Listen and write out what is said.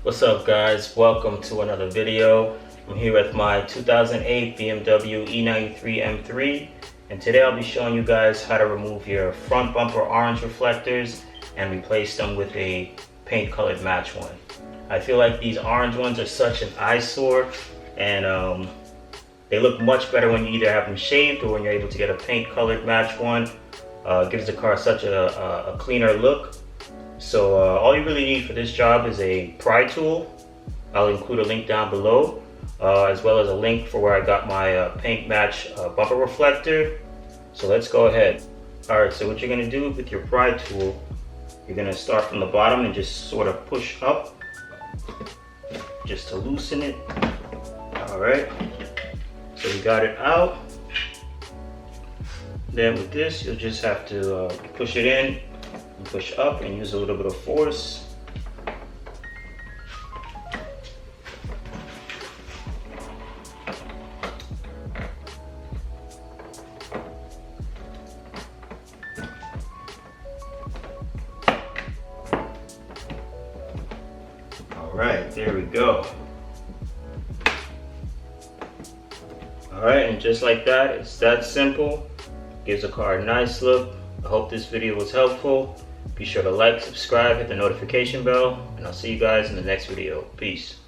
What's up guys, welcome to another video. I'm here with my 2008 BMW E93 M3 and today I'll be showing you guys how to remove your front bumper orange reflectors and replace them with a paint colored match one. I feel like these orange ones are such an eyesore and they look much better when you either have them shaved or when you're able to get a paint colored match one. It gives the car such a cleaner look. So all you really need for this job is a pry tool. I'll include a link down below, as well as a link for where I got my paint match bumper reflector. So let's go ahead. Alright, so what you're going to do with your pry tool, you're going to start from the bottom and just sort of push up, just to loosen it. Alright, so you got it out. Then with this, you'll just have to push it in. Push up and use a little bit of force. Alright, there we go. Alright, and just like that, it's that simple. Gives the car a nice look. I hope this video was helpful. Be sure to like, subscribe, hit the notification bell, and I'll see you guys in the next video. Peace.